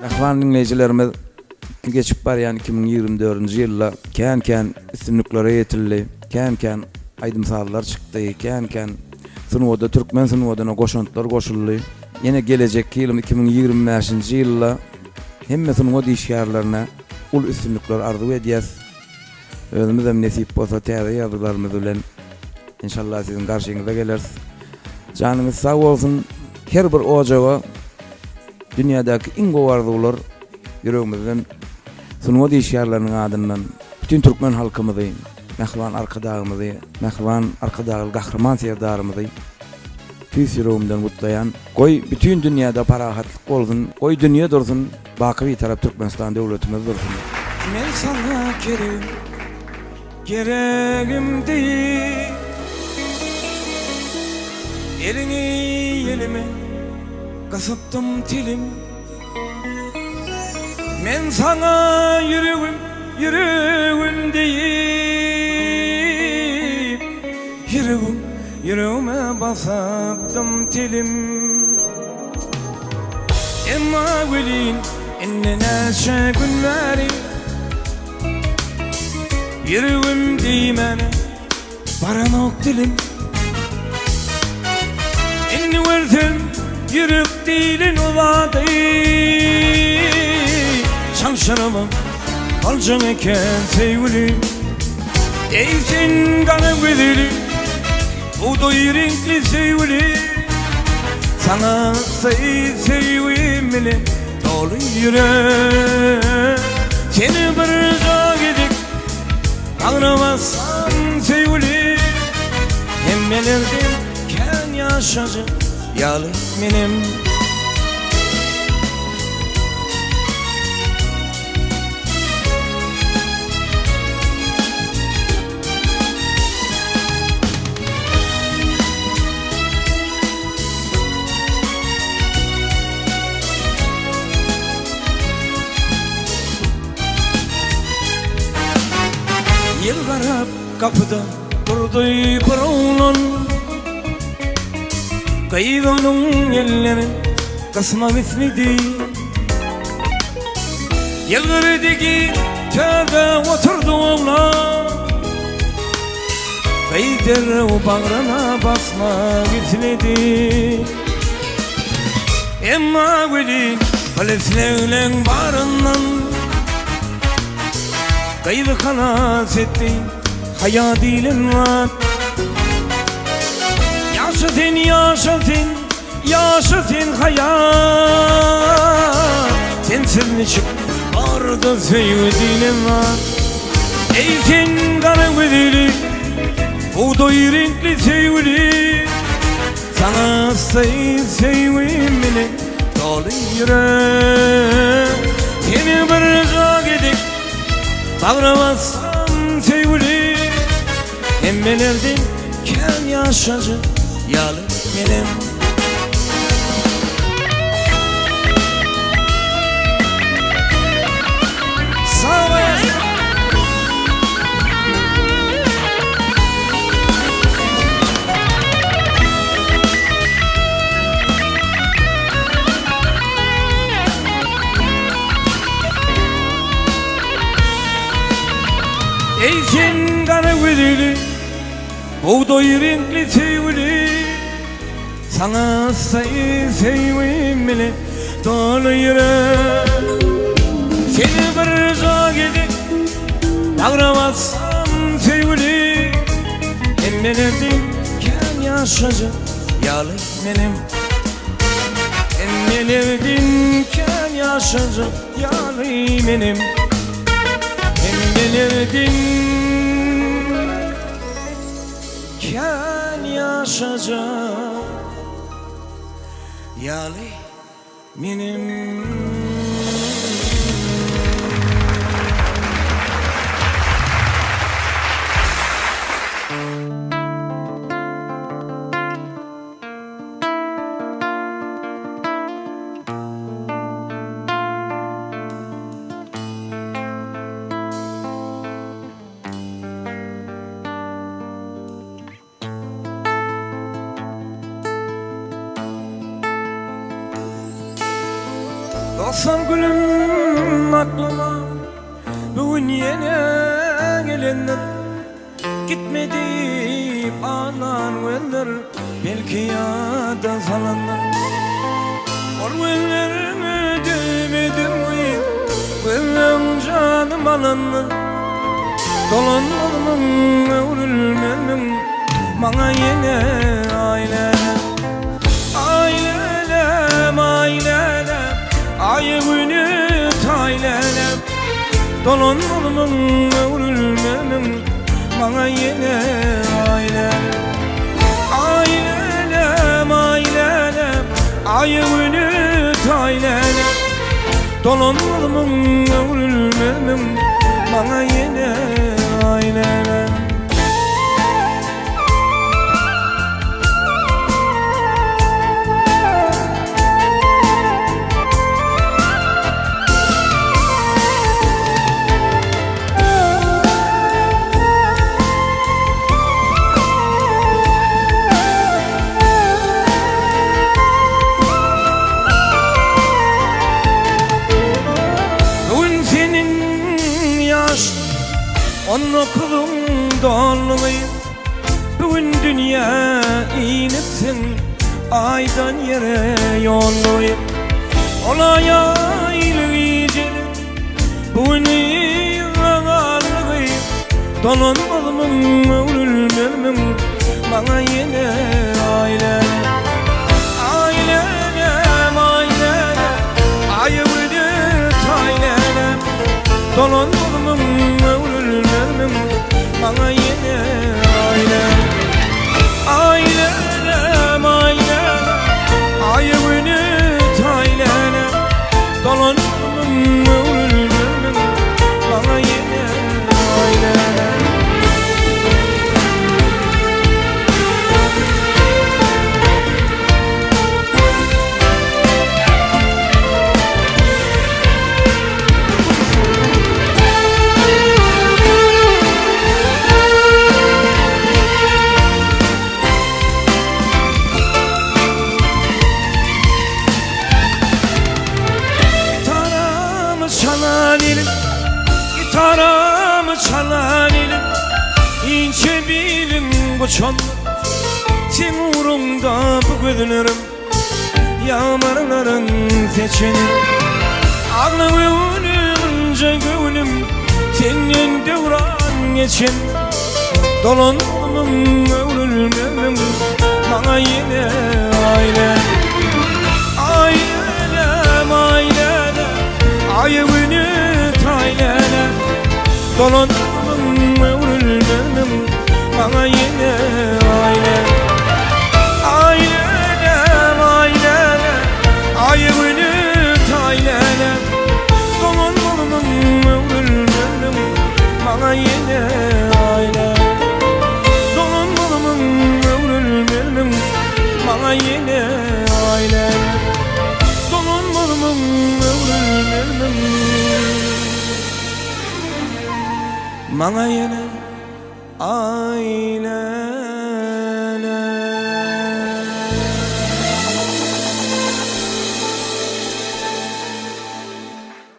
Ahvan dinleyicilerimiz geçip baryan 2024-nji ýylda kän üstünliklere ýetildi. Kän aýdymsallar çykdy. Kän sunwada türkmen sunwadyna goşantlar goşuldy. Ýene gelecek ýyl 2025-nji ýylda hemme sunwady işgärlerine ul üstünlikler arzu edýäs. Özümüz hem nesip bolsa täze ýazgylarymyz bilen inşallah siziň garşyňyza geleriz. Janyňyz sag bolsun. Her bir ojaga dünyadaki en gowardylar yüreğimizden sunwady işgärleriniň adyndan bütün türkmen halkymyzy, mehriban arkadagymyzy, mehriban arkadagy gahrman sevdarymyzy tüýs yüreğimden gutlayan, goý bütün dünyada parahatlyk bolsun, goý dünýä dursun, baky bir tarap Türkmenistan döwletimiz dursun. Men sana geregim değil, elini elime kasaptım tilim. Men sana yüreğim deyip yüreğime basattım tilim. Emma gülün ennene günleri yüreğim deymene baranok dilim. Enni verdim yürek dilin uladı şanşanıma alcan eken sevgilim. Değilsin kanım güzelim buğday renkli sevgilim. Sana sevimle dolu yürek. Seni bir dağ gidip ağlamazsan sevgilim. Emmelerden ken yaşacı yalı benim. Yıl garap kapıda durdu bir oğlan, kayığının elleri kasma bitmedi. Yılgırdaki tövbe oturdu oğlan, kayıdır o bağrına basma bitmedi. Emma gülün kalesleğlen barından kaydı kanas etti hayat dilin var. Yaşatın hayat. Sensiz niçin vardı sevdiğim var. Ey sen kanı güzeli buğday renkli sevgili. Sana sevimle dolu yürek. Seni bir dağ gidip bağlamazsam sevgili. Emmelerden ken yaşacı yalı benim. Sağ olasın. Ey sen kanı güzeli buğday renkli sevgili. Sana sevimle dolu yürek. Seni bir dağ gidip bağlamazsam sevgili. Emmelerden ken yaşacı yalı benim. Emmelerden ken yaşacı yalı benim. Emmelerden ken yaşacı yalı benim. Sevgilim aklıma bugün yine gelenler, gitme deyip ağlar verenler, belki yada salanlar. Ol vellerimi demedim mi, vellerim canım alanlar. Dolanmalımın övrülmenim, bana yine ailelem. Ailelem, ailelem, ayı günü taylelem. Dolanmalımın övrülmenim, bana yine ailelem. Ailelem, ailelem, ayı günü taylelem. Dolanmalımın övrülmenim, bana yine ailelem. Bugün senin yaş onun okulun doluyum. Bugün dünya iğnesin, aydan yere yolluyum. Olay ayrıcelim, bugün yığarlıyım. Dolanmalımın övrülmenim, bana yine ailem. Ailem, ailem, ayıbını taylelem. Dolanmalımın övrülmenim, bana yine ailem. Ailem, ailem, ayıbını taylelem. Dolanmalımın övrülmenim, bana yine ailem. Çalan elim, gitarımı çalan elim. İnce bilin bu çon, Timur'umda bu gözlerim, yağmurların seçeni. Ağlam önümünce gönlüm, senin devran geçen. Dolanmalımın övrülmenim, bana yine ailem. Ailem, ailem, ayıbını taylelem. Dolanmalımın övrülmenim, bana yine ailem. Ailem, ailem, ayıbını taylelem. Dolanmalımın övrülmenim, bana yine ailem. Dolanmalımın övrülmenim, bana yine ailem. Dolanmalımın övrülmenim, bana yine ailem.